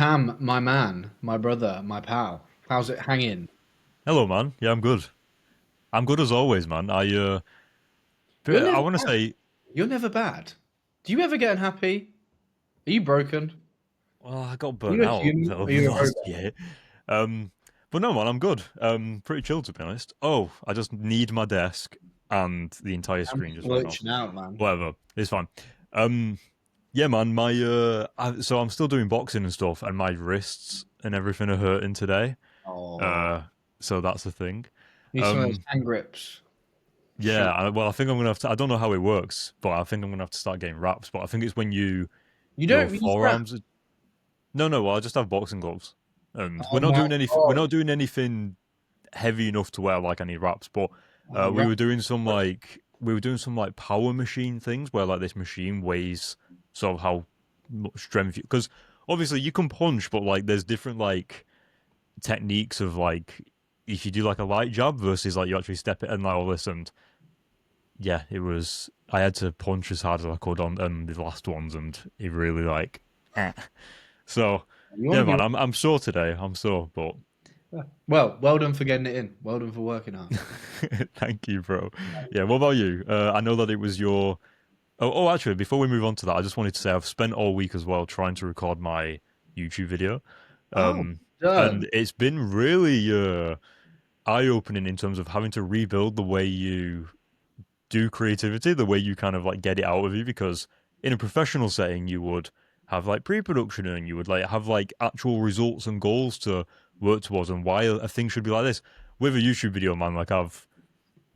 Cam, my man, my brother, my pal. How's it hanging? Hello, man. Yeah, I'm good. I'm good as always, man. You're I never want to bad. say, You're never bad. Do you ever get unhappy? Are you broken? well, I got Are burnt you a out human? Or are over you the a last robot? year. Um, but no, man, I'm good. Pretty chill to be honest. Oh, I just need my desk, and the entire I'm screen just went off. glitching out, man. Whatever, it's fine. Um, yeah, man. So I'm still doing boxing and stuff, and my wrists and everything are hurting today. Oh, Uh, so that's the thing. need some of those Um, hand grips. yeah. Shoot. Well, I think I'm gonna have to. I don't know how it works, but I think I'm gonna have to start getting wraps. But I think it's when You your don't use wrap. forearms. No, no. Well, I just have boxing gloves, and Oh my we're god. not doing anything heavy enough to wear like any wraps. But we Wrap. were doing some like power machine things where like this machine weighs sort of how much strength because obviously you can punch, but like there's different like techniques of like if you do like a light jab versus like you actually step it and like all this and yeah, it was. I had to punch as hard as I could on the last ones, and it really like. Eh. So You want yeah, to be. man, I'm sore today. I'm sore, but Well done for getting it in. Well done for working hard. thank you, bro. Yeah, what about you? I know that it was your. Actually, before we move on to that, I just wanted to say I've spent all week as well trying to record my YouTube video, Oh, um, done. and it's been really eye-opening in terms of having to rebuild the way you do creativity, the way you kind of like get it out of you. Because in a professional setting, you would have like pre-production and you would like have like actual results and goals to work towards and why a thing should be like this. With a YouTube video, man, like I've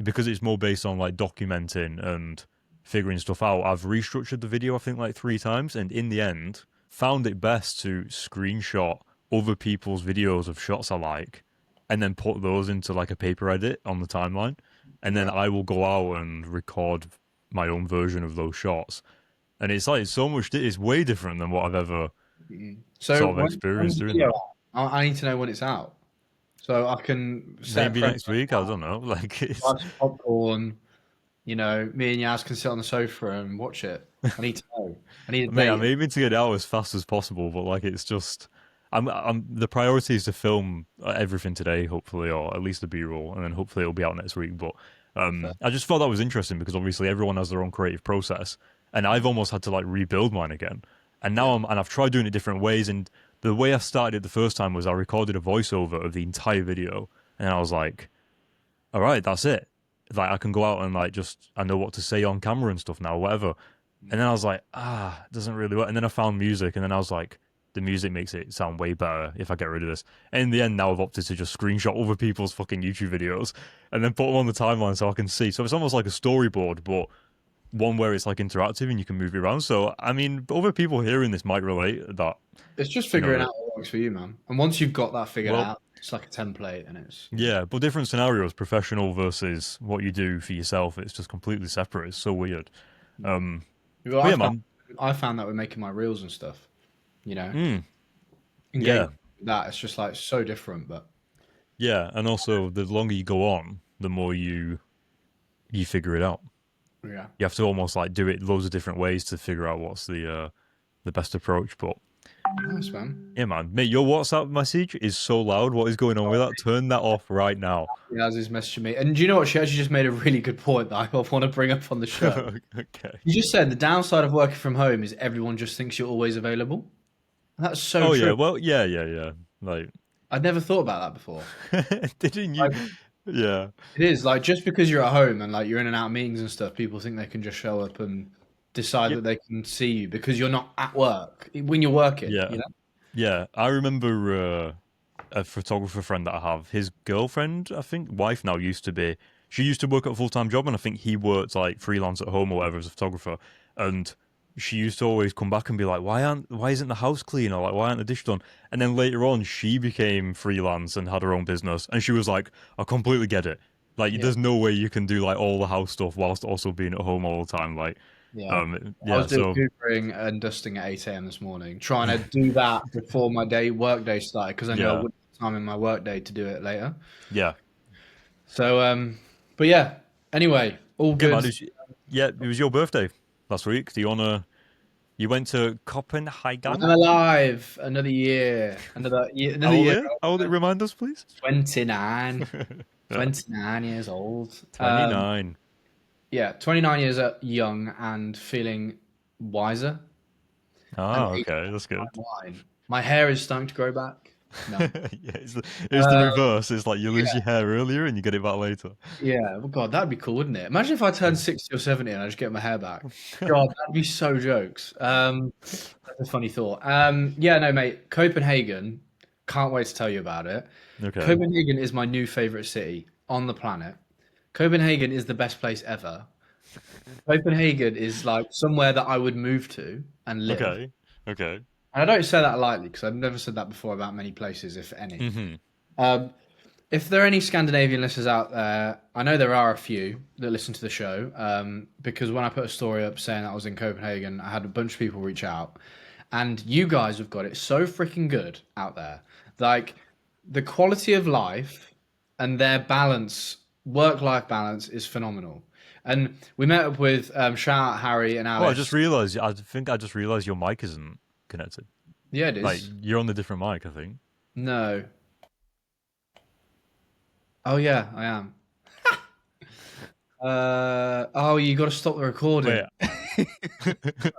because it's more based on like documenting and figuring stuff out. I've restructured the video I think like 3 times, and in the end, found it best to screenshot other people's videos of shots I like, and then put those into like a paper edit on the timeline, and then Yeah. I will go out and record my own version of those shots. And it's like so much. It's way different than what I've ever So sort of when's experienced the doing video that. out? I need to know when it's out, so I can set a Maybe premise. next week, I don't know. Like it's Buy some popcorn. Me and Yaz can sit on the sofa and watch it. I need to know. I need a Mate, date. I'm aiming to get it out as fast as possible, but like it's just, the priority is to film everything today, hopefully, or at least the B-roll, and then hopefully it'll be out next week. But Fair. I just thought that was interesting because obviously everyone has their own creative process, and I've almost had to like rebuild mine again. And Yeah. I've tried doing it different ways, and the way I started it the first time was I recorded a voiceover of the entire video, and I was like, all right, that's it. Like I can go out and like just I know what to say on camera and stuff now, whatever. And then I was like, it doesn't really work. And then I found music, and then I was like, the music makes it sound way better if I get rid of this. And in the end, now I've opted to just screenshot other people's fucking YouTube videos and then put them on the timeline so I can see. So it's almost like a storyboard, but one where it's like interactive and you can move it around. So I mean, other people hearing this might relate that It's just you know figuring that. out what works for you, man. And once you've got that figured Well, out, it's like a template, and it's. yeah, but different scenarios, professional versus what you do for yourself. It's just completely separate. It's so weird. Mm. Um, Well, but yeah, man. I found that with making my reels and stuff, you know, Mm, and getting yeah. that, it's just like so different. But Yeah, and also the longer you go on, the more you figure it out. yeah, You have to almost like do it loads of different ways to figure out what's the best approach. But nice, man. yeah, man, mate, your WhatsApp message is so loud. What is going on with that? Turn that off right now. Yaz is messaging me, and do you know what? She actually just made a really good point that I want to bring up on the show. Okay. You just said the downside of working from home is everyone just thinks you're always available. That's so Oh yeah, true. well, yeah. Like, I'd never thought about that before. didn't you? Like, Yeah. it is like just because you're at home and like you're in and out of meetings and stuff, people think they can just show up and decide Yep. that they can see you because you're not at work when you're working. Yeah. You know? Yeah. I remember a photographer friend that I have. His girlfriend, I think, wife now used to be. She used to work at a full time job, and I think he worked like freelance at home or whatever as a photographer. And she used to always come back and be like, why isn't the house clean?" Or like, "Why aren't the dishes done?" And then later on, she became freelance and had her own business, and she was like, "I completely get it. Like, Yeah. there's no way you can do like all the house stuff whilst also being at home all the time." Like, Yeah. I was yeah. doing So hoovering and dusting at 8 a.m. this morning, trying to do that before my work day started because I knew I yeah, wouldn't have time in my work day to do it later. yeah, So, but yeah. Anyway, all yeah, good. man. Yeah, it was your birthday last week. Do you wanna? You went to Copenhagen? I'm alive. Another year. Another year. How Another old year. are you? How old? Remind us, please. 29. Yeah. 29 years old. 29. Yeah, 29 years young and feeling wiser and Ah, aging okay, that's good. like wine. My hair is starting to grow back. No. Yeah, it's the Uh, reverse. It's like you lose yeah, your hair earlier and you get it back later. yeah. Well, God, that'd be cool, wouldn't it? Imagine if I turned 60 or 70 and I just get my hair back. God, that'd be so jokes. That's a funny thought. Yeah, no, mate. Copenhagen. Can't wait to tell you about it. Okay. Copenhagen is my new favorite city on the planet. Copenhagen is the best place ever. Copenhagen is like somewhere that I would move to and live. Okay. Okay. And I don't say that lightly because I've never said that before about many places, if any. Hmm. Um, if there are any Scandinavian listeners out there, I know there are a few that listen to the show. Because when I put a story up saying that I was in Copenhagen, I had a bunch of people reach out, and you guys have got it so freaking good out there. Like the quality of life and their balance, work-life balance, is phenomenal. And we met up with shout out Harry and Oh, I just Alice. realized. I think I just realized your mic isn't connected. Yeah, it Like is. you're on the different mic, I think. No. Oh yeah, I am. Oh, you got to stop the Wait. recording.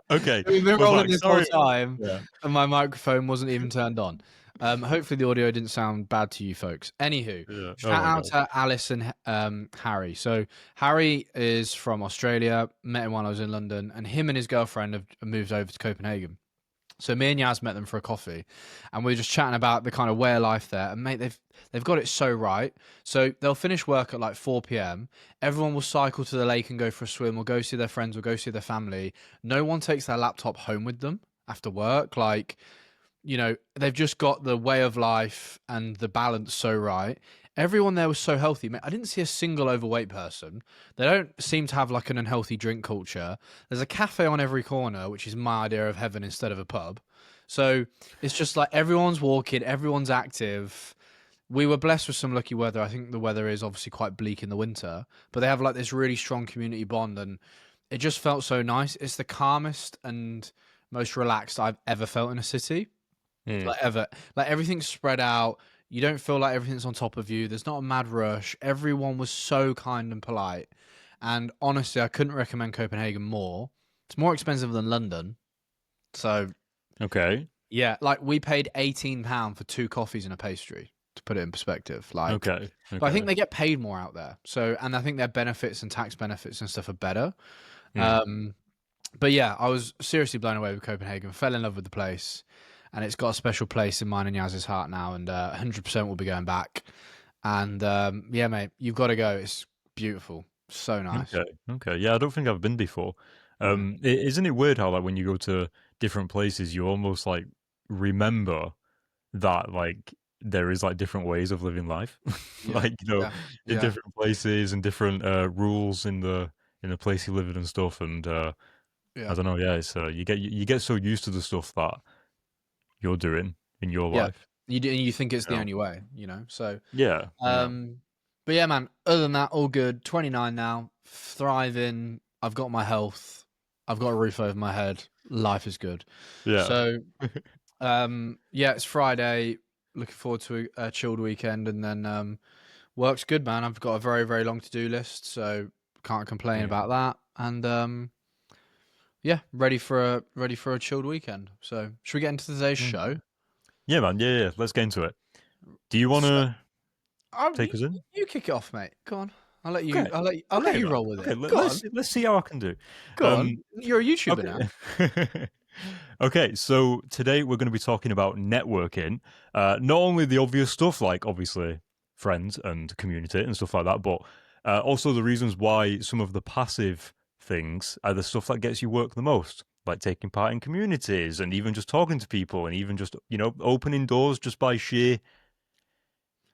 Okay, We've been we're rolling back. this whole Sorry. time, Yeah. and my microphone wasn't even turned on. Hopefully the audio didn't sound bad to you folks. Anywho, Yeah. Oh shout my out god. to Alice and Harry. So Harry is from Australia. Met him while I was in London, and him and his girlfriend have moved over to Copenhagen. So me and Yaz met them for a coffee, and we were just chatting about the kind of way of life there. And mate, they've got it so right. So they'll finish work at like 4 p.m. Everyone will cycle to the lake and go for a swim, or go see their friends, or go see their family. No one takes their laptop home with them after work. Like, they've just got the way of life and the balance so right. Everyone there was so healthy. I didn't see a single overweight person. They don't seem to have like an unhealthy drink culture. There's a cafe on every corner, which is my idea of heaven instead of a pub. So it's just like everyone's walking, everyone's active. We were blessed with some lucky weather. I think the weather is obviously quite bleak in the winter, but they have like this really strong community bond, and it just felt so nice. It's the calmest and most relaxed I've ever felt in a city, Hmm. like ever. Like everything's spread out. You don't feel like everything's on top of you. There's not a mad rush. Everyone was so kind and polite. And honestly, I couldn't recommend Copenhagen more. It's more expensive than London. So, Okay. yeah, like we paid £18 for two coffees and a pastry, to put it in perspective. Like, Okay. but I think Okay. they get paid more out there. So, and I think their benefits and tax benefits and stuff are better. Hmm. But yeah, I was seriously blown away with Copenhagen. Fell in love with the place, and it's got a special place in mine and Yaz's heart now. And 100% will be going back. And yeah, mate, you've got to go. It's beautiful, so nice. Okay. Okay. Yeah, I don't think I've been before. Mm. Isn't it weird how like when you go to different places, you almost like remember that like there is like different ways of living life, Yeah, like yeah, in yeah, different places and different rules in the place you live in and stuff. And I yeah, don't know. Yeah, it's you get so used to the stuff that you're doing in your yeah. life. You think it's You the know? only way, So, Yeah. Yeah. um, but yeah, man. Other than that, all good. 29 now, thriving. I've got my health. I've got a roof over my head. Life is good. Yeah. So, yeah, it's Friday. Looking forward to a chilled weekend, and then work's good, man. I've got a very, very long to-do list, so can't complain Mm. about that. And yeah, ready for a chilled weekend. So, should we get into today's Okay. show? Yeah, man. Yeah, yeah. Let's get into it. Do you want So, to you, take us in? you kick it off, mate. Go on. I'll let you. Okay. I'll let you. I'll let Okay, you man. roll with Okay, it. Go on. let's see how I can do. Go on. You're a YouTuber now. Okay. Okay, so today we're going to be talking about networking. Not only the obvious stuff, like obviously friends and community and stuff like that, but also the reasons why some of the passive things are the stuff that gets you work the most, like taking part in communities and even just talking to people and even just, opening doors just by sheer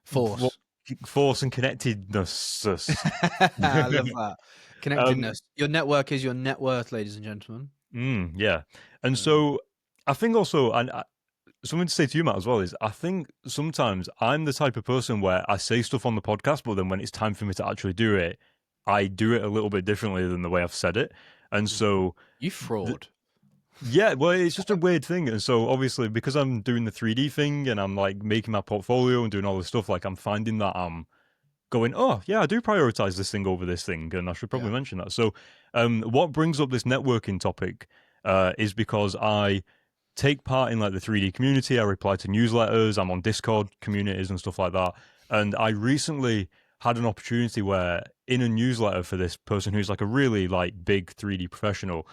f- Force. force and connectedness. I love that. um, Connectedness. Your network is your net worth, ladies and gentlemen. yeah. And Mm. so I think also, and something to say to you, Matt, as well, is I think sometimes I'm the type of person where I say stuff on the podcast, but then when it's time for me to actually do it, I do it a little bit differently than the way I've said it. And so, You th- fraud. Yeah, well, it's just a weird thing. And so obviously because I'm doing the 3D thing and I'm like making my portfolio and doing all this stuff, like I'm finding that I'm going, oh yeah, I do prioritize this thing over this thing, and I should probably Yeah. mention that. So what brings up this networking topic is because I take part in like the 3D community. I reply to newsletters. I'm on Discord communities and stuff like that. And I recently had an opportunity where in a newsletter for this person who's like a really like big 3D professional,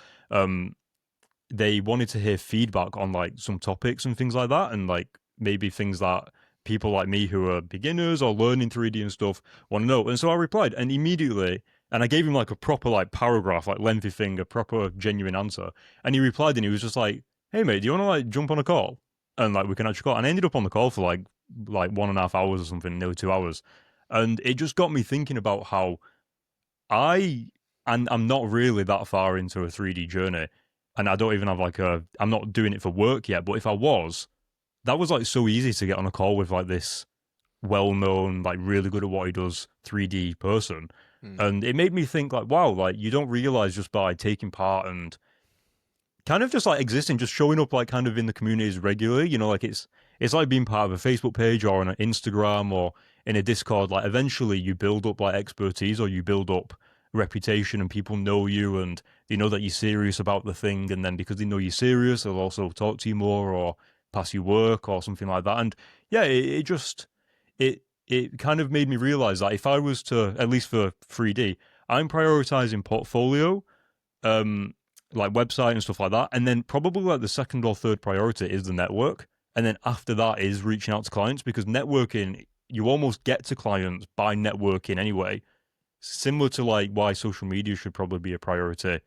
they wanted to hear feedback on like some topics and things like that, and like maybe things that people like me who are beginners or learning 3D and stuff want to know. And so I replied, and immediately, and I gave him like a proper like paragraph, like lengthy thing, a proper genuine answer. And he replied, and he was just like, "Hey mate, do you want to like jump on a call?" And like we can actually call. And I ended up on the call for like 1.5 hours or something, nearly 2 hours. And it just got me thinking about how I and I'm not really that far into a 3D journey, and I don't even have like a. I'm not doing it for work yet. But if I was, that was like so easy to get on a call with like this well-known, like really good at what he does 3D person, Mm. and it made me think like, wow, like you don't realize just by taking part and kind of just like existing, just showing up like kind of in the communities regularly. You know, like it's like being part of a Facebook page or on an Instagram or in a Discord. Like eventually you build up like expertise or you build up reputation and people know you and they know that you're serious about the thing. And then because they know you're serious, they'll also talk to you more or pass you work or something like that. And yeah, it just it kind of made me realize that if I was to, at least for 3D, I'm prioritizing portfolio, um, like website and stuff like that. And then probably like the second or third priority is the network. And then after that is reaching out to clients, because networking, you almost get to clients by networking anyway. Similar to like why social media should probably be a priority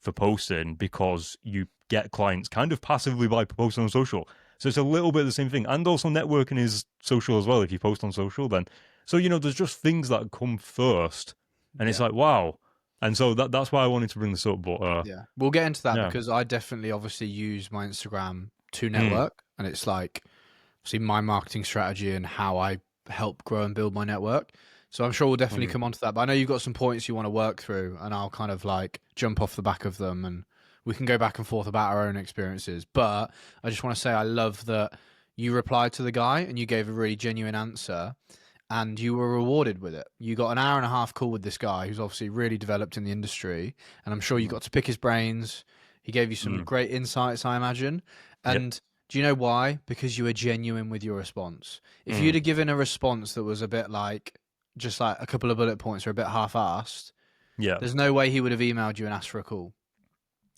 for posting, because you get clients kind of passively by posting on social. So it's a little bit of the same thing. And also networking is social as well. If you post on social, then so there's just things that come first, and it's Yeah. like wow. And so that's why I wanted to bring this up. But Yeah. We'll get into that yeah, because I definitely obviously use my Instagram to mm, network, and it's like see my marketing strategy and how I help grow and build my network. So I'm sure we'll definitely come 100%. onto that. But I know you've got some points you want to work through, and I'll kind of like jump off the back of them, and we can go back and forth about our own experiences. But I just want to say I love that you replied to the guy and you gave a really genuine answer, and you were rewarded with it. You got an hour and a half call with this guy who's obviously really developed in the industry, and I'm sure you Mm, got to pick his brains. He gave you some mm, great insights, I imagine. yep. And do you know why? Because you were genuine with your response. If you'd Mm, have given a response that was a bit like just like a couple of bullet points or a bit half-assed, yeah. there's no way he would have emailed you and asked for a call.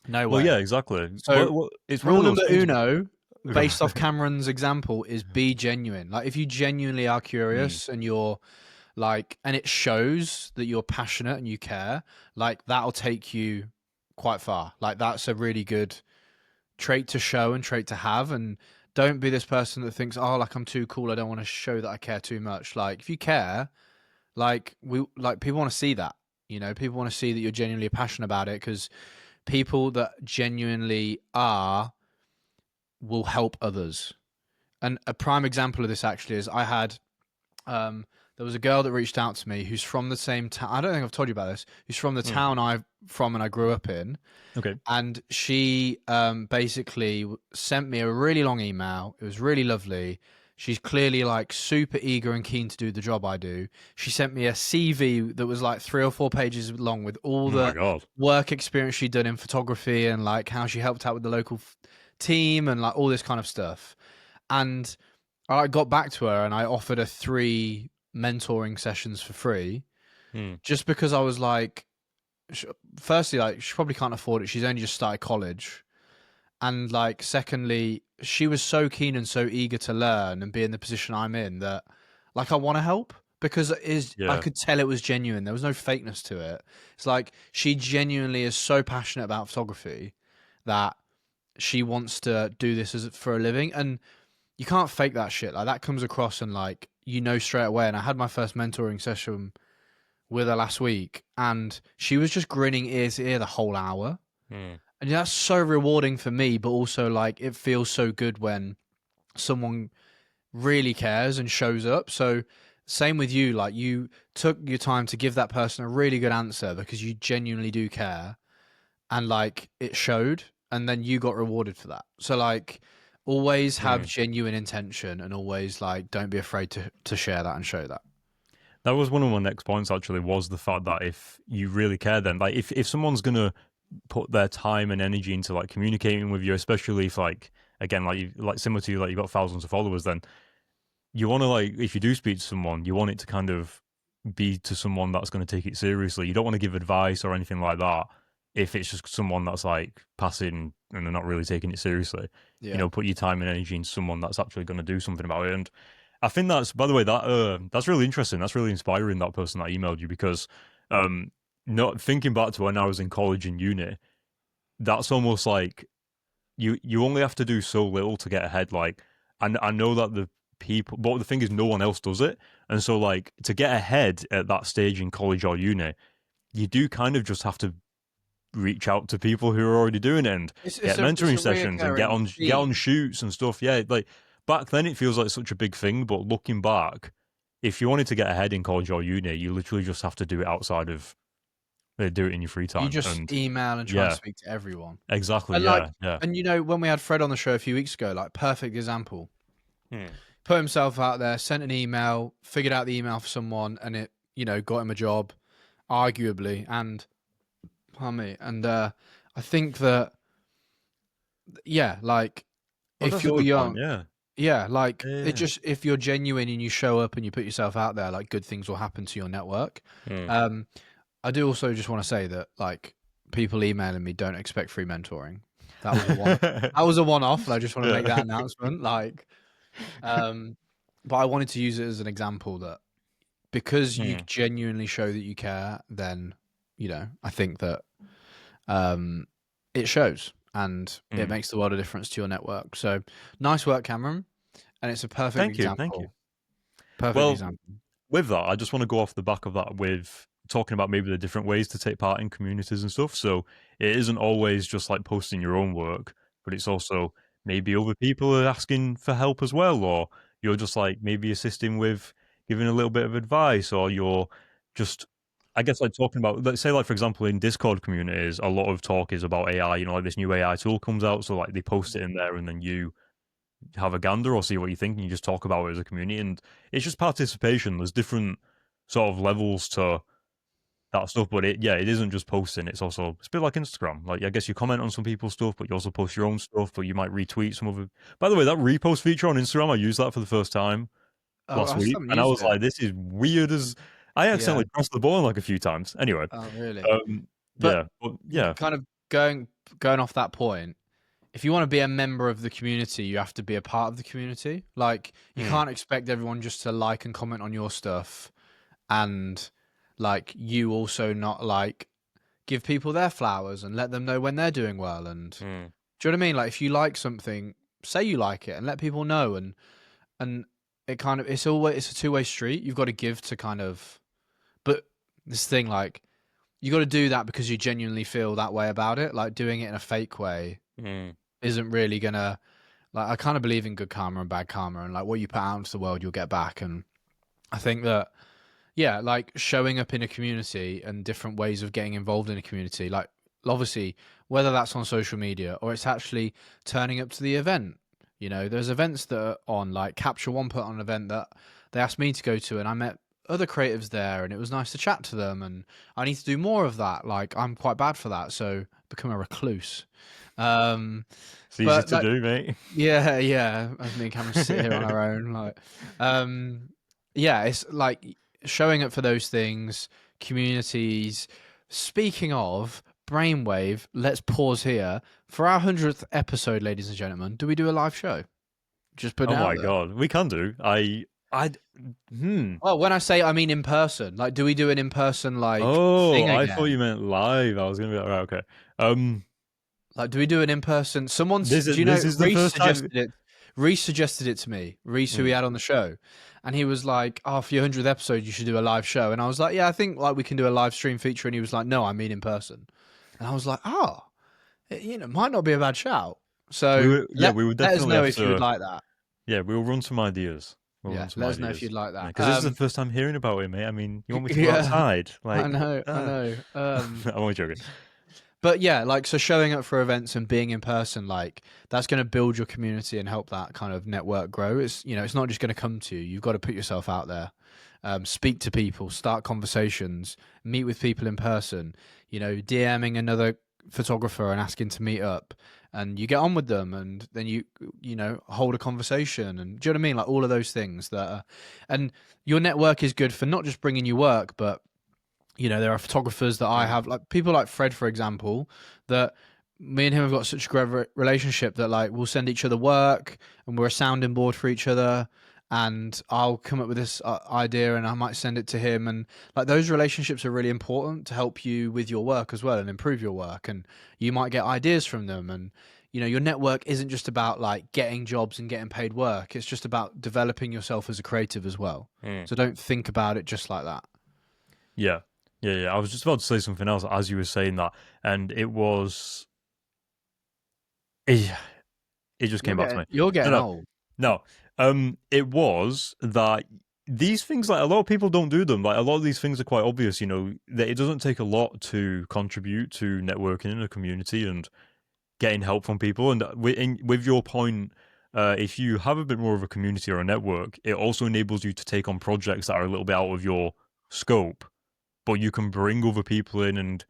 No Well, yeah, way. exactly. So It's one rule of those number things. uno, based off Cameron's example, is be genuine. Like if you genuinely are Mm, curious and you're like, and it shows that you're passionate and you care, like that'll take you quite far. Like that's a really good trait to show and trait to have. And don't be this person that thinks, oh, like I'm too cool, I don't want to show that I care too much. Like if you care, like people want to see that. People want to see that you're genuinely passionate about it, because people that genuinely are will help others. And a prime example of this actually is I had there was a girl that reached out to me who's from the same town. I don't think I've told you about this. Who's from the mm, town I'm from and I grew up in, okay. and she basically sent me a really long email. It was really lovely. She's clearly like super eager and keen to do the job I do. She sent me a CV that was like 3 or 4 pages long with all Oh my the god. work experience she'd done in photography and like how she helped out with the local team and like all this kind of stuff. And I got back to her and I offered her 3 mentoring sessions for free, Mm, just because I was like, firstly, like she probably can't afford it. She's only just started college, and like secondly, she was so keen and so eager to learn and be in the position I'm in that, like, I want to help because I yeah. could tell it was genuine. There was no fakeness to it. It's like she genuinely is so passionate about photography that she wants to do this for a living, and you can't fake that shit. Like that comes across, and like straight away. And I had my first mentoring session with her last week, and she was just grinning ear to ear the whole hour. Mm, And that's so rewarding for me, but also like it feels so good when someone really cares and shows up. So same with you, like you took your time to give that person a really good answer because you genuinely do care, and like it showed. and then you got rewarded for that. So like, always have Mm. genuine intention, and always like don't be afraid to share that and show that. That was one of my next points. Actually, was the fact that if you really care, then like if someone's gonna put their time and energy into like communicating with you, especially if like again like you like similar to you, like you've got thousands of followers, then you want to like if you do speak to someone, you want it to kind of be to someone that's going to take it seriously. You don't want to give advice or anything like that if it's just someone that's like passing and they're not really taking it seriously. You Yeah. know, put your time and energy into someone that's actually going to do something about it. And I think that's, by the way, that's really interesting. That's really inspiring. That person that emailed you because, not thinking back to when I was in college and uni, that's almost like you only have to do so little to get ahead. Like, I know that the people, but the thing is, no one else does it, and so like to get ahead at that stage in college or uni, you do kind of just have to reach out to people who are already doing it and It's get a mentoring sessions and reoccurring get on theme. shoots and stuff. Yeah, like back then it feels like such a big thing, but looking back, if you wanted to get ahead in college or uni, you literally just have to do it outside of do it in your free You time. just And email and try and yeah, speak to everyone. exactly. And like, Yeah, yeah. and you know, when we had Fred on the show a few weeks ago, like perfect example. Hmm. Put himself out there, sent an email, figured out the email for someone, and it, you know, got him a job, arguably. And pardon me. And I think that, yeah, like Oh, if that's a you're good point. young, Yeah. yeah, like it Yeah. just if you're genuine and you show up and you put yourself out there, like good things will happen to your network. Hmm. Um, I do also just want to say that like people emailing me don't expect free mentoring. That was a one. That was a one-off, and I just want to make that Yeah. announcement. Like, um, but I wanted to use it as an example that because you Hmm. genuinely show that you care, then you know I think that um, it shows and it Hmm. makes the world a difference to your network. So nice work, Cameron, and it's a perfect Thank you. Thank you. example. Perfect Well, example. with that, I just want to go off the back of that with talking about maybe the different ways to take part in communities and stuff. So it isn't always just like posting your own work, but it's also maybe other people are asking for help as well, or you're just like maybe assisting with giving a little bit of advice, or you're just, I guess, like talking about, let's say, like, for example, in Discord communities, a lot of talk is about AI, you know, like this new AI tool comes out. So like they post it in there and then you have a gander or see what you think and you just talk about it as a community and it's just participation. There's different sort of levels to that stuff, but it isn't just posting, it's also it's a bit like Instagram. Like I guess you comment on some people's stuff, but you also post your own stuff, but you might retweet some of it. By the way, that repost feature on Instagram, I used that for the first time Oh, last I week still haven't and I used was it. like, this is weird as I Yeah. accidentally pressed the button like a few times. Anyway, Oh, really? But yeah. But yeah. kind of going off that point, if you want to be a member of the community, you have to be a part of the community. Like you Hmm. can't expect everyone just to like and comment on your stuff and like you also not like give people their flowers and let them know when they're doing well and Hmm. do you know what I mean? Like if you like something, say you like it and let people know and it kind of it's a two-way street. You've got to give to kind of but this thing like you got to do that because you genuinely feel that way about it. Like doing it in a fake way Hmm. isn't really gonna like I kind of believe in good karma and bad karma and like what you put out into the world you'll get back and I think that yeah, like showing up in a community and different ways of getting involved in a community. Like, obviously, whether that's on social media or it's actually turning up to the event. You know, there's events that are on, like Capture One put on an event that they asked me to go to, and I met other creatives there, and it was nice to chat to them. And I need to do more of that. Like, I'm quite bad for that, so become a recluse. Um, It's easy but to like, do, mate. yeah, yeah. As me and Cameron sit here on our own, like, um, yeah, it's like showing up for those things, communities. Speaking of Brainwave, let's pause here for our 100th episode, ladies and gentlemen. Do we do a live show? Just put it Oh out my there. god, we can do. I hmm. Well, when I say I mean in person, like, do we do an in person like Oh, thing I thought you again? meant live. I was gonna be like, right, okay. Like, do we do an in person? Someone's, This is do you know, this is the first time. Reese suggested it to me. Reese, who we Hmm. had on the show, and he was like, "Oh, for your 100th episode, you should do a live show." And I was like, "Yeah, I think like we can do a live stream feature." And he was like, "No, I mean in person." And I was like, "Oh, you know, might not be a bad shout." We So would, yeah, we would let us definitely know have if you would to. like that. Yeah, we'll run some ideas. We'll run Yeah, some let us know if ideas. you'd like that. Because this is the first time hearing about it, mate. I mean, you want me to go Yeah, outside? I Like, know, I know. I'm only joking. But yeah, like so showing up for events and being in person, like that's going to build your community and help that kind of network grow. It's it's not just going to come to you. You've got to put yourself out there, speak to people, start conversations, meet with people in person. DMing another photographer and asking to meet up, and you get on with them, and then you hold a conversation, and do you know what I mean? Like all of those things and your network is good for not just bringing you work, but there are photographers that I Mm. have, like people like Fred, for example, that me and him have got such a great relationship that like we'll send each other work and we're a sounding board for each other. And I'll come up with this idea and I might send it to him. And like those relationships are really important to help you with your work as well and improve your work. And you might get ideas from them. And, your network isn't just about like getting jobs and getting paid work. It's just about developing yourself as a creative as well. Mm. So don't think about it just like that. Yeah. Yeah, yeah. I was just about to say something else as you were saying that, and it was, it, it just You're came back to getting me. you're No, getting no, old. no. It was that these things, like a lot of people don't do them. Like a lot of these things are quite obvious. That it doesn't take a lot to contribute to networking in a community and getting help from people. And with your point, if you have a bit more of a community or a network, it also enables you to take on projects that are a little bit out of your scope, but you can bring other people in and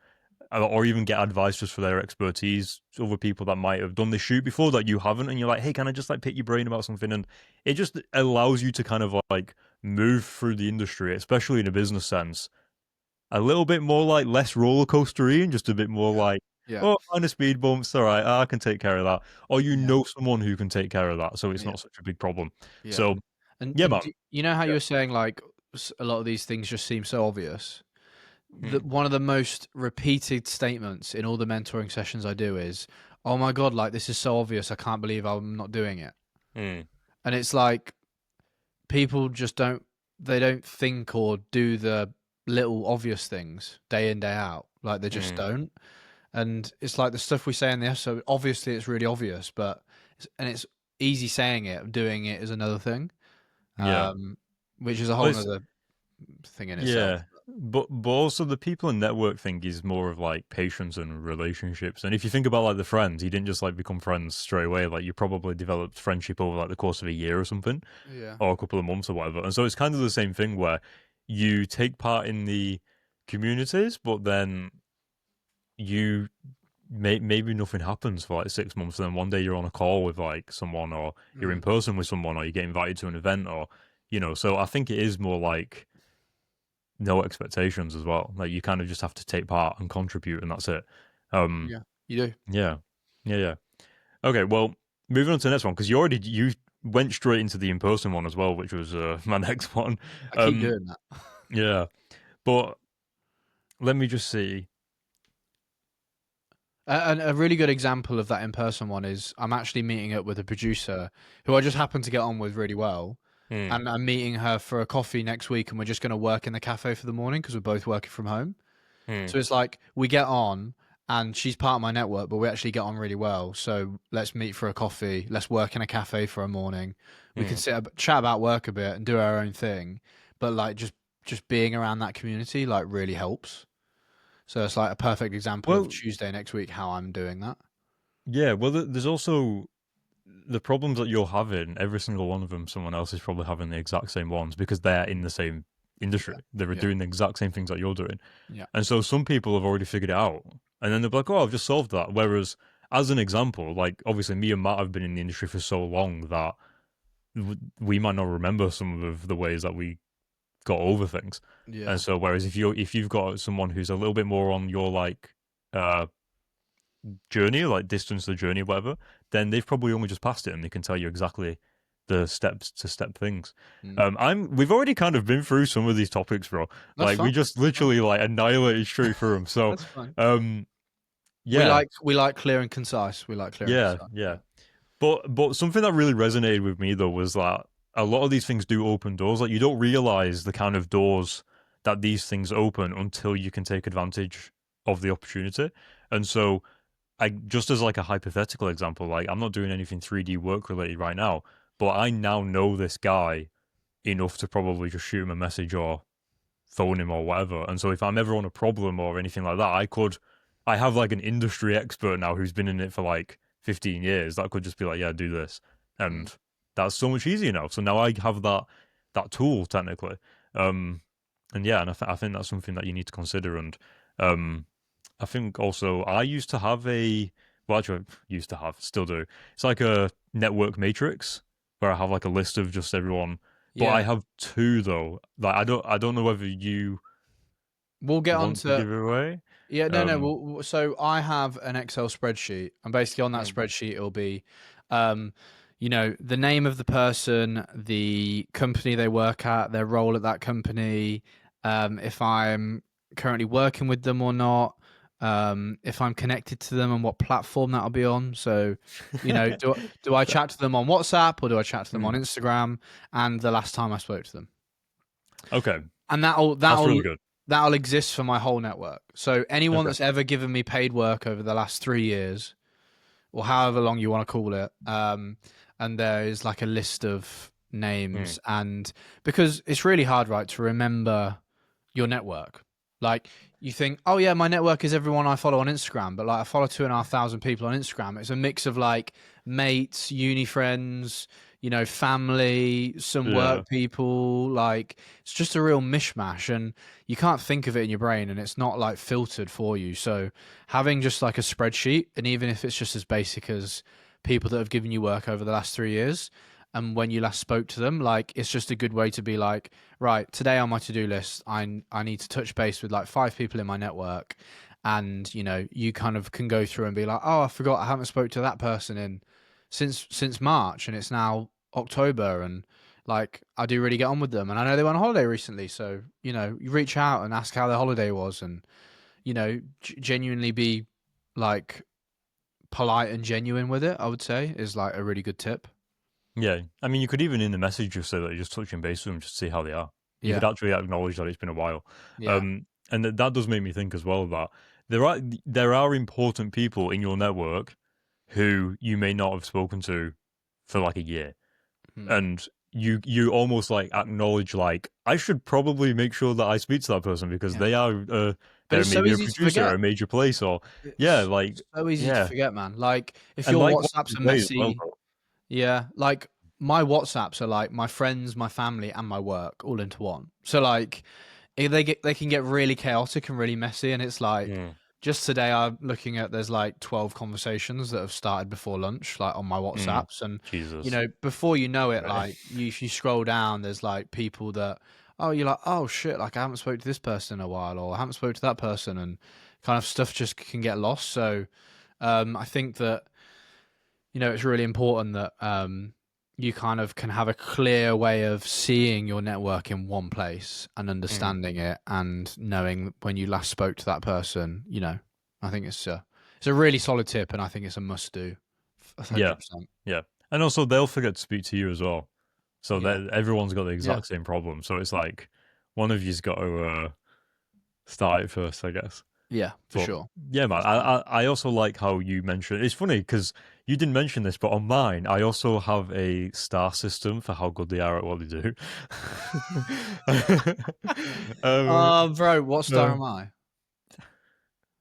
or even get advice just for their expertise, other people that might have done the shoot before that you haven't, and you're like, hey, can I just like pick your brain about something? And it just allows you to kind of like move through the industry, especially in a business sense, a little bit more like less roller coastery and just a bit more Yeah. like, Yeah. oh, kind of speed bumps, all right, I can take care of that. Or Yeah. someone who can take care of that, so it's Yeah. not such a big problem. Yeah. So And yeah, and man. you know how Yeah. you were saying like a lot of these things just seem so obvious. Mm, One of the most repeated statements in all the mentoring sessions I do is, "Oh my god, like this is so obvious. I can't believe I'm not doing it." mm, And it's like people just don't think or do the little obvious things day in day out. Like they just mm, don't. And it's like the stuff we say in the episode. Obviously, it's really obvious, but it's easy saying it. Doing it is another thing, yeah. um, which is a Well, whole it's other thing in itself. Yeah, but also the people and network thing is more of like patience and relationships. And if you think about like the friends, you didn't just like become friends straight away. Like you probably developed friendship over like the course of a year or something, Yeah, or a couple of months or whatever. And so it's kind of the same thing where you take part in the communities, but then you maybe nothing happens for like 6 months, and then one day you're on a call with like someone, or you're in mm. person with someone, or you get invited to an event, or So I think it is more like no expectations as well. Like you kind of just have to take part and contribute, and that's it. Um, Yeah, you do. yeah, yeah, yeah. Okay, well, moving on to the next one because you went straight into the in person one as well, which was my next one. I keep Um, doing that. yeah, but let me just see. And a really good example of that in person one is I'm actually meeting up with a producer who I just happen to get on with really well. Hmm, And I'm meeting her for a coffee next week, and we're just going to work in the cafe for the morning because we're both working from home. hmm, So it's like we get on, and she's part of my network, but we actually get on really well. So let's meet for a coffee. Let's work in a cafe for a morning. We can hmm. chat about work a bit and do our own thing, but like just being around that community like really helps. So it's like a perfect example of Well, Tuesday next week how I'm doing that. yeah. Well, there's also the problems that you're having. Every single one of them, someone else is probably having the exact same ones because they're in the same industry. Yeah, They're yeah, doing the exact same things that you're doing. yeah, And so some people have already figured it out. And then they're like, oh, I've just solved that. Whereas, as an example, like obviously me and Matt have been in the industry for so long that we might not remember some of the ways that we got over things. And yeah. so whereas if you've got someone who's a little bit more on your like uh journey, like distance the journey, whatever, then they've probably only just passed it and they can tell you exactly the steps to step things. Mm. We've already kind of been through some of these topics, bro. That's Like we fine. just That's fine. literally like annihilated straight through them. So, That's fine. um, We yeah, like clear and concise. We like clear and yeah, concise. yeah. Yeah. But something that really resonated with me though was that a lot of these things do open doors. Like you don't realize the kind of doors that these things open until you can take advantage of the opportunity. And so I just as like a hypothetical example, like I'm not doing anything 3D work related right now, but I now know this guy enough to probably just shoot him a message or phone him or whatever. And so if I'm ever on a problem or anything like that, I could I have like an industry expert now who's been in it for like 15 years that could just be like, yeah, do this, Mm. and that's so much easier now. So now I have that tool technically, and yeah, and I think that's something that you need to consider. And um, I think also I used to have well, actually, I used to have, still do. It's like a network matrix where I have like a list of just everyone, but I Yeah, have two though. Like I don't know whether you we'll get on want to to. give it away. Yeah, no, no. Um, So I have an Excel spreadsheet, and basically on that mm, spreadsheet it'll be, um, the name of the person, the company they work at, their role at that company, if I'm currently working with them or not, if I'm connected to them and what platform that'll be on. So, do I chat to them on WhatsApp or do I chat to them on mm. Instagram? And the last time I spoke to them, Okay, and that'll that's that'll really good. that'll exist for my whole network. So anyone Okay. that's ever given me paid work over the last 3 years, or however long you want to call it, and there is like a list of Mm, names, and because it's really hard, right, to remember your network. Like you think, oh yeah, my network is everyone I follow on Instagram, but like I follow 2,500 people on Instagram. It's a mix of like mates, uni friends, family, some yeah. work people. Like it's just a real mishmash, and you can't think of it in your brain, and it's not like filtered for you. So having just like a spreadsheet, and even if it's just as basic as people that have given you work over the last 3 years, and when you last spoke to them, like it's just a good way to be like, right, today on my to-do list, I need to touch base with like 5 people in my network, and you kind of can go through and be like, oh, I forgot I haven't spoke to that person in since March, and it's now October, and like I do really get on with them, and I know they went on holiday recently, so you reach out and ask how their holiday was, and genuinely be like polite and genuine with it. I would say is like a really good tip. Yeah. I mean, you could even in the message just say that you're just touching base with them just to see how they are. You could Yeah, actually acknowledge that it's been a while. yeah, And that does make me think as well that there are important people in your network who you may not have spoken to for like a year. hmm. And you almost like acknowledge like I should probably make sure that I speak to that person because Yeah. they are But they're it's so maybe a easy to producer at forget. a major place or yeah, It's like so easy to yeah. forget, man. Like if And your like what WhatsApps you are say as well messy, though. yeah, like my WhatsApps are like my friends, my family, and my work all into one. So like they can get really chaotic and really messy, and it's like Mm, just today I'm looking at there's like 12 conversations that have started before lunch, like on my mm, WhatsApps, and Jesus. before you know it, Right. like if you scroll down, there's like people that oh you're like oh shit, like I haven't spoke to this person in a while, or I haven't spoke to that person, and kind of stuff just can get lost. So I think that it's really important that you kind of can have a clear way of seeing your network in one place and Mm, understanding it and knowing when you last spoke to that person. I think it's a really solid tip, and I think it's a must do, yeah. 100%. Yeah. And also they'll forget to speak to you as well. So Yeah, that everyone's got the yeah, exact same problem. So it's like one of you's got to start it first, I guess. yeah, for But sure, yeah, for man, sure. I also like how you mentioned it's funny because you didn't mention this, but on mine, I also have a star system for how good they are at what they do. um, Oh, bro, what star so, am I?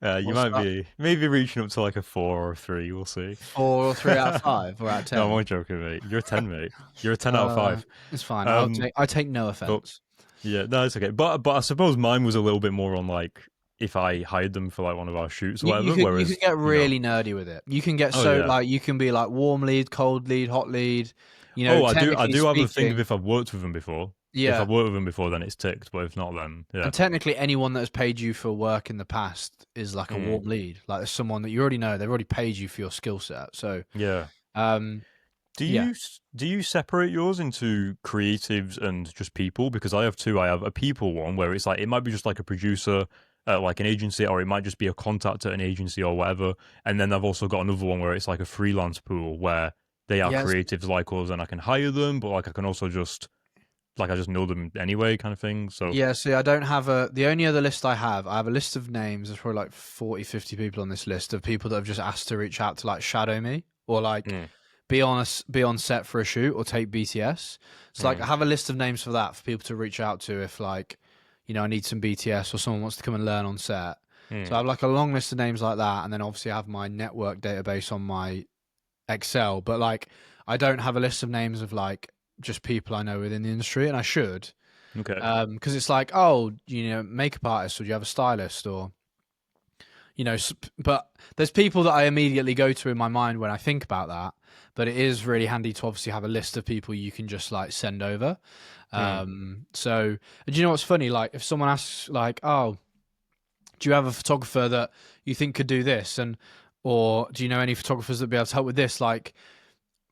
you What might star? be maybe reaching up to like a 4 or 3. We'll see. 4 or 3 out of 5 or out of No, 10? I'm joking, mate. You're a 10, mate. You're a 10 out of Uh, 5. it's fine. Um, I take no but offense. yeah, no, it's okay. But I suppose mine was a little bit more on like if I hired them for like one of our shoots or You whatever. can Whereas get really nerdy with it. You can get oh so yeah, like you can be like warm lead, cold lead, hot lead. I Technically do have a thing of speaking, if I've worked with them before. If yeah. I've worked with them before, then it's ticked. But if not, then yeah. And technically, anyone that has paid you for work in the past is like a Mm, warm lead. Like there's someone that you already know. They've already paid you for your skill set. So, yeah. um, Do yeah, you do you separate yours into creatives and just people? Because I have two. I have a people one where it's like it might be just like a producer, like an agency, or it might just be a contact at an agency or whatever. And then I've also got another one where it's like a freelance pool where they are yes, creatives like us, and I can hire them, but like I can also just like I just know them anyway, kind of thing. So yeah. See, I don't have the only other list I have a list of names. There's probably like 40, 50 people on this list of people that have just asked to reach out to like shadow me or like mm, be on set for a shoot or take BTS. So like mm, I have a list of names for that for people to reach out to if like I need some BTS or someone wants to come and learn on set. So I Hmm. have like a long list of names like that, and then obviously I have my network database on my Excel. But like, I don't have a list of names of like just people I know within the industry, and I should, Okay. because it's like, oh, makeup artist, or do you have a stylist, or but there's people that I immediately go to in my mind when I think about that. But it is really handy to obviously have a list of people you can just like send over. Hmm. So, do you know what's funny? Like, if someone asks, like, oh, do you have a photographer that you think could do this, and or do you know any photographers that'd be able to help with this? Like,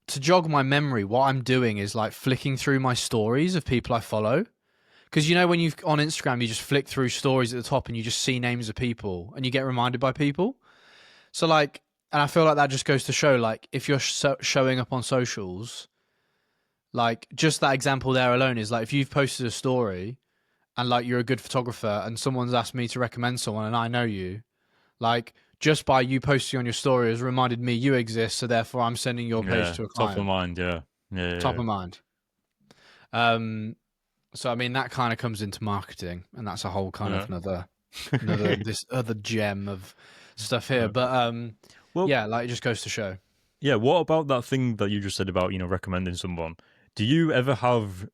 to jog my memory, what I'm doing is like flicking through my stories of people I follow. Because when you on Instagram, you just flick through stories at the top and you just see names of people and you get reminded by people. So like, and I feel like that just goes to show, like, if you're showing up on socials, like just that example there alone is like, if you've posted a story and like you're a good photographer and someone's asked me to recommend someone and I know you, like just by you posting on your story has reminded me you exist. So therefore, I'm sending your page Yeah. to a Top of client. mind. Yeah. Yeah. Top Yeah. of mind. Um, so I mean that kind of comes into marketing, and that's a whole kind of Yeah. another this other gem of stuff here. Yeah. But Well, yeah, like it just goes to show. yeah. What about that thing that you just said about recommending someone? Do you ever have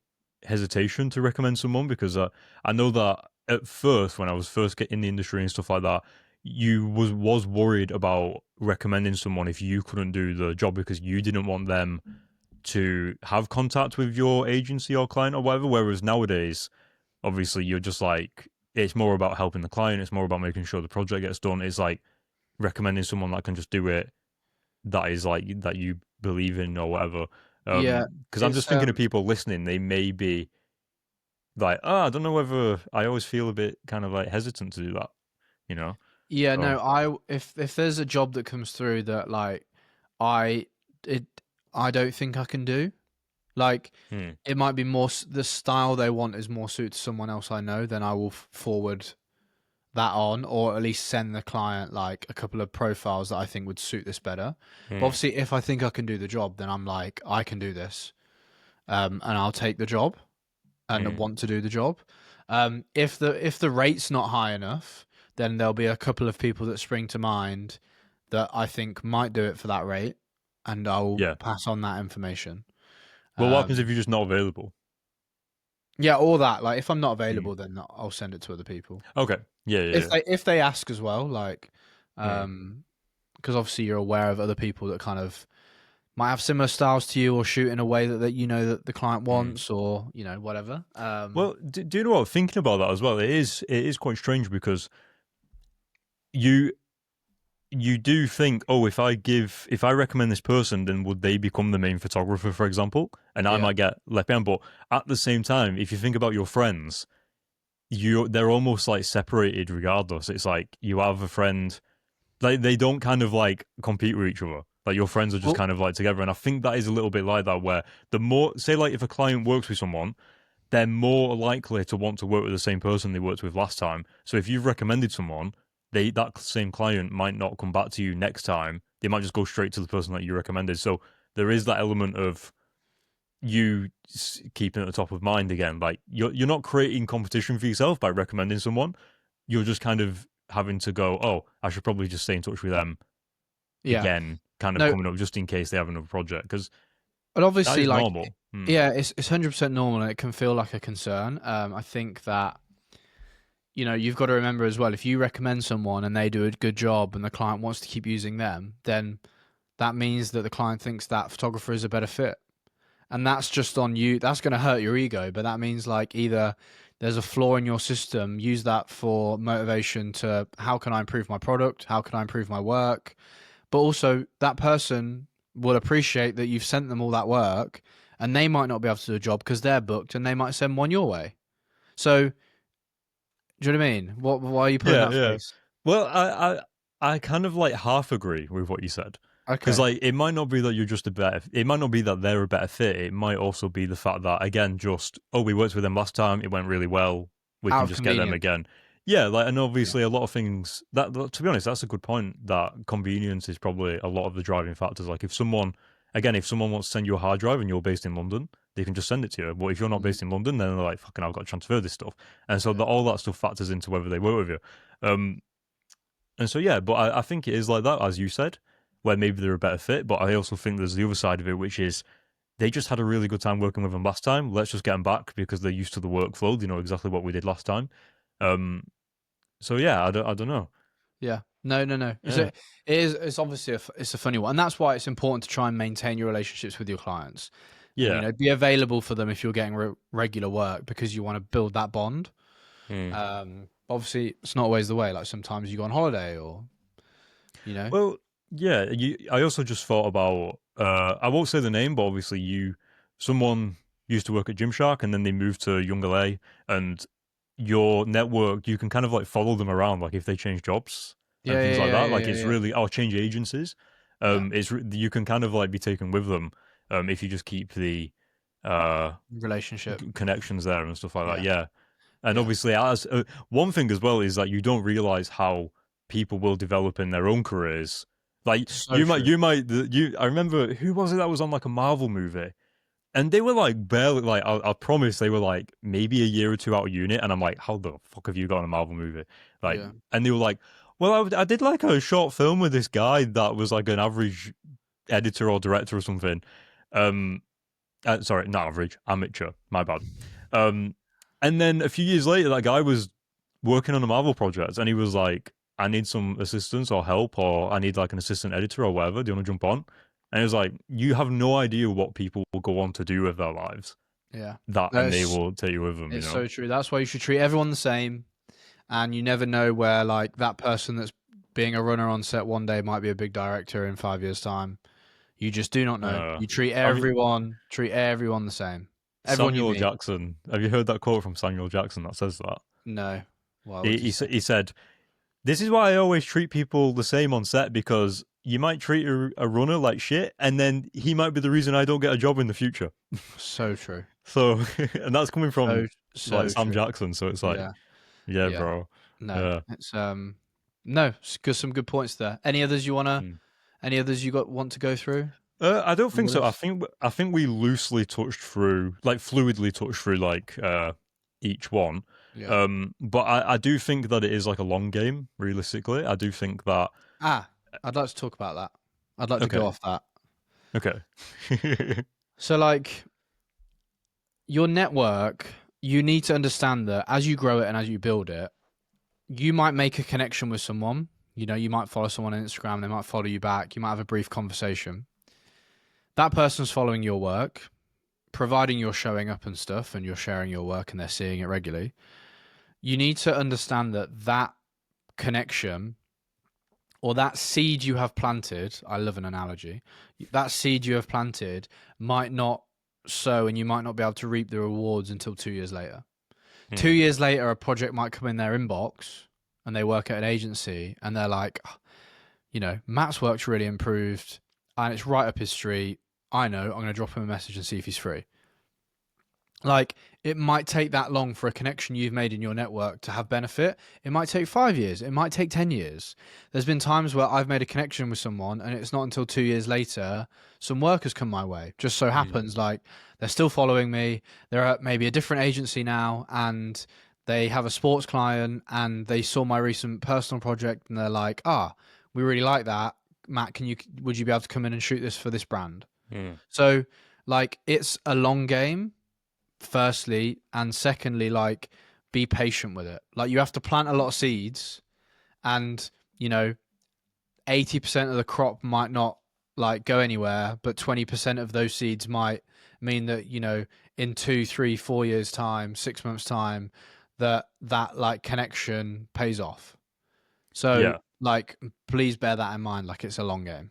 hesitation to recommend someone? Because I know that at first, when I was first getting in the industry and stuff like that, you was worried about recommending someone if you couldn't do the job because you didn't want them to have contact with your agency or client or whatever. Whereas nowadays, obviously, you're just like it's more about helping the client. It's more about making sure the project gets done. It's like recommending someone that can just do it, that is like that you believe in or whatever. Yeah, Because I'm just it's thinking of people listening, they may be like, oh, I don't know whether I always feel a bit kind of like hesitant to do that, you know? yeah, So, no, if there's a job that comes through that like I it I don't think I can do, like hmm, it might be more the style they want is more suited to someone else I know, then I will forward that on, or at least send the client like a couple of profiles that I think would suit this better. But hmm, obviously, if I think I can do the job, then I'm like, I can do this, and I'll take the job and hmm, want to do the job. If the rate's not high enough, then there'll be a couple of people that spring to mind that I think might do it for that rate, and I'll yeah. pass on that information. Well, what happens if Um, you're just not available? yeah, all that. Like, if I'm not Hmm. available, then I'll send it to other people. Okay. Yeah, yeah, If yeah. they ask as well, like, Hmm, because obviously you're aware of other people that kind of might have similar styles to you or shoot in a way that you know that the client hmm. wants, or whatever. Well, do you know what? Thinking about that as well, it is quite strange because you you do think, oh, if I recommend this person, then would they become the main photographer, for example? And I Yeah, might get left behind. But at the same time, if you think about your friends, they're almost like separated regardless. It's like you have a friend, like they don't kind of like compete with each other. Like your friends are just well, kind of like together. And I think that is a little bit like that, where the more, say, like if a client works with someone, they're more likely to want to work with the same person they worked with last time. So if you've recommended someone, that same client might not come back to you next time. They might just go straight to the person that you recommended. So there is that element of you keeping at the top of mind again. Like you're not creating competition for yourself by recommending someone. You're just kind of having to go, oh, I should probably just stay in touch with them yeah, again, kind of no, coming up just in case they have another project because but that obviously, is like, normal. Hmm. yeah, it's 100% normal, and it can feel like a concern. I think that you've got to remember as well, if you recommend someone and they do a good job and the client wants to keep using them, then that means that the client thinks that photographer is a better fit. And that's just on you. That's going to hurt your ego, but that means like either there's a flaw in your system, use that for motivation to how can I improve my product? How can I improve my work? But also that person will appreciate that you've sent them all that work and they might not be able to do a job because they're booked and they might send one your way. So, do you know what I mean? Why are you pulling Yeah, that yeah. face? Well, I kind of like half agree with what you said because Okay. like it might not be that you're just a better. It might not be that they're a better fit. It might also be the fact that again, just oh, we worked with them last time. It went really well. We Out can of just get them convenience. again. Yeah, like and Yeah. obviously a lot of things to be honest, that's a good point. That convenience is probably a lot of the driving factors. Like if someone wants to send you a hard drive and you're based in London, they can just send it to you. But if you're not Mhm. based in London, then they're like, fucking, I've got to transfer this stuff, and so Yeah. all that stuff factors into whether they work with you. Um, And so yeah, but I think it is like that, as you said, where maybe they're a better fit. But I also think there's the other side of it, which is they just had a really good time working with them last time. Let's just get them back because they're used to the workflow. They know exactly what we did last time. Um, so yeah, I don't know. Yeah. No, no, no. Yeah, It's obviously it's a funny one, and that's why it's important to try and maintain your relationships with your clients, and yeah. be available for them if you're getting regular work because you want to build that bond. Hmm. Obviously, it's not always the way. Like sometimes you go on holiday, or you know, Well, yeah. I also just thought about. I won't say the name, but obviously someone used to work at Gymshark, and then they moved to Young LA, and your network, you can kind of like follow them around, like if they change jobs and yeah, things yeah, like yeah, that. yeah, Like yeah, it's yeah, really, I'll change agencies. yeah. You can kind of like be taken with them, if you just keep the uh Relationship. connections there and stuff like that. Yeah, Yeah. And yeah. obviously, as one thing as well is that you don't realize how people will develop in their own careers. Like So true. I remember who was it that was on like a Marvel movie, and they were like barely like I promise they were like maybe a year or two out of unit, and I'm like, how the fuck have you got on a Marvel movie? Like, Yeah. and they were like, well, I did like a short film with this guy that was like an average editor or director or something. Um, sorry, not average, amateur. My bad. Um, and then a few years later, that guy was working on a Marvel project, and he was like, "I need some assistance or help, or I need like an assistant editor or whatever. Do you want to jump on?" And it was like, "You have no idea what people will go on to do with their lives. Yeah. That, and they That's will take you with them. You it's know? so true. That's why you should treat everyone the same, and you never know where like that person that's being a runner on set one day might be a big director in 5 years' time. You just do not know. Uh, You have you treat everyone the same. Everyone you Samuel meet. Jackson? Have you heard that quote from Samuel Jackson that says that? No. Why would you say? He said, "This is why I always treat people the same on set because you might treat a runner like shit, and then he might be the reason I don't get a job in the future." So true. So, and that's coming So from like so Sam true. Jackson. So it's like, Yeah. yeah, Yeah. bro. No. Yeah. It's no, it's good some good points there. Mm. Any others you got want to go through I don't on the think so. list? I think we loosely touched through, like fluidly touched through, like each one. Yeah. But I do think that it is like a long game. Realistically, I do think that. Ah, I'd like to talk about that. I'd like to go Okay. off that. Okay. So like your network, you need to understand that as you grow it and as you build it, you might make a connection with someone. You might follow someone on Instagram, they might follow you back, you might have a brief conversation. That person's following your work, providing you're showing up and stuff and you're sharing your work and they're seeing it regularly. You need to understand that that connection or that seed you have planted, I love an analogy, that seed you have planted might not sow and you might not be able to reap the rewards until 2 years later. two Hmm. years later, a project might come in their inbox and they work at an agency and they're like, "Oh, Matt's work's really improved and it's right up his street. I know, I'm going to drop him a message and see if he's free." Like, it might take that long for a connection you've made in your network to have benefit. It might take 5 years. It might take 10 years. There's been times where I've made a connection with someone and it's not until 2 years later some work has come my way. Just so Hmm. happens, like, they're still following me. They're at maybe a different agency now and they have a sports client and they saw my recent personal project and they're like, we really like that. Matt, would you be able to come in and shoot this for this brand? Hmm. So, like, it's a long game firstly, and secondly, like, be patient with it. Like, you have to plant a lot of seeds and you know 80% of the crop might not like go anywhere, but 20% of those seeds might mean that in 2, 3, 4 years time, 6 months time, that like connection pays off. So Yeah. like, please bear that in mind. Like, it's a long game.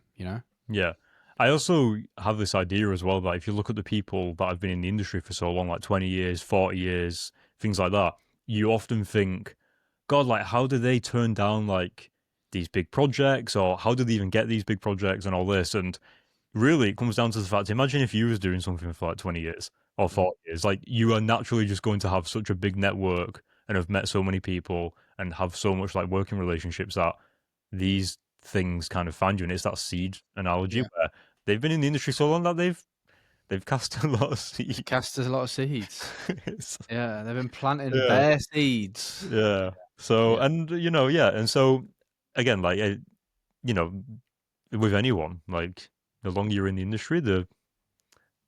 Yeah. I also have this idea as well that if you look at the people that have been in the industry for so long, like 20 years, 40 years, things like that, you often think, God, like, how do they turn down like these big projects, or how do they even get these big projects and all this? And really, it comes down to the fact, imagine if you was doing something for like 20 years or Mm. 40 years, like you are naturally just going to have such a big network and have met so many people and have so much like working relationships that these things kind of find you. And it's that seed analogy Yeah, where they've been in the industry so long that they've cast a lot of seeds. cast a lot of seeds. It's- Yeah, they've been planting yeah. bare seeds. Yeah. So, Yeah. and yeah. And so again, like you know, with anyone, like the longer you're in the industry, the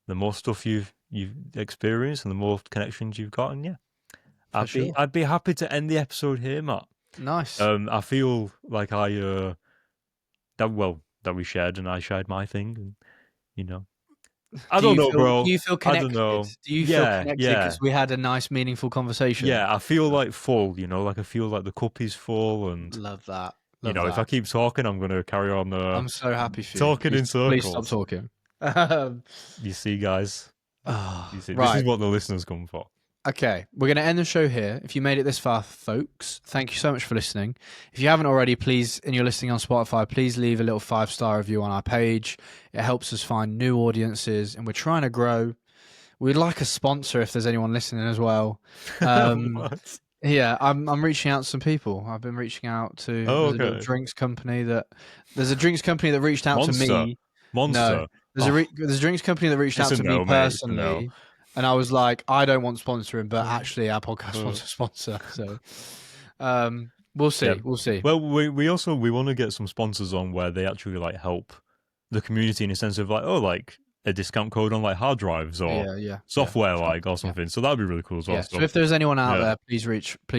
more stuff you've experienced and the more connections you've gotten. Yeah, For sure. I'd be happy to end the episode here, Matt. Nice. I feel like that we shared and I shared my thing, and you know, I Do don't you know, feel bro. I don't connected? know. Do you feel Yeah, connected yeah, because we had a nice, meaningful conversation? yeah. I feel like full. You know, like I feel like the cup is full, and Love that. you Love know, if I that. keep talking, I'm gonna carry on I'm so happy for you. talking in Please stop circles. talking. You see, guys. You see, this is Right. what the listeners come for. Okay, we're going to end the show here. If you made it this far, folks, thank you so much for listening. If you haven't already, please, and you're listening on Spotify, please leave a little 5-star review on our page. It helps us find new audiences, and we're trying to grow. We'd like a sponsor if there's anyone listening as well. What? Yeah, I'm reaching out to some people. I've been reaching out to. Oh, There's a little okay. drinks company that. There's a drinks company that reached out to Monster. me. No, Monster. there's Oh, there's a drinks company that reached it's out a to me no, mate. It's a no. personally, and I was like, I don't want sponsoring, but actually, our podcast Uh, wants a sponsor. So, we'll see. yeah. We'll see. Well, we also want to get some sponsors on where they actually like help the community in a sense of like, oh, like a discount code on like hard drives or Yeah. software Sure. like or something. So that'd be really cool as well. Yeah. So if there's anyone out yeah. there, please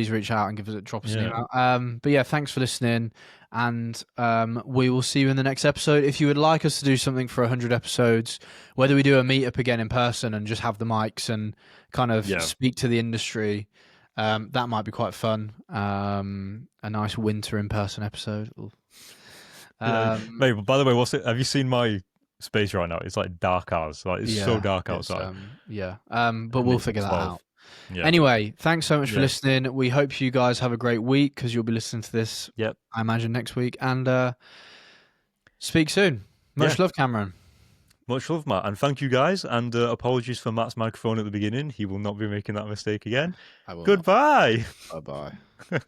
reach out and drop us an Yeah. email. But yeah, thanks for listening, and we will see you in the next episode. If you would like us to do something for 100 episodes, whether we do a meetup again in person and just have the mics and kind of speak to the industry, that might be quite fun. A nice winter in person episode. Mate, by the way, have you seen my space right now? It's like dark hours. Like it's so dark outside. But we'll figure that out. Yeah. Anyway, thanks so much for listening. We hope you guys have a great week because you'll be listening to this, I imagine, next week. And speak soon. Much love, Cameron. Much love, Matt. And thank you, guys. And apologies for Matt's microphone at the beginning. He will not be making that mistake again. I will. Goodbye. Bye-bye.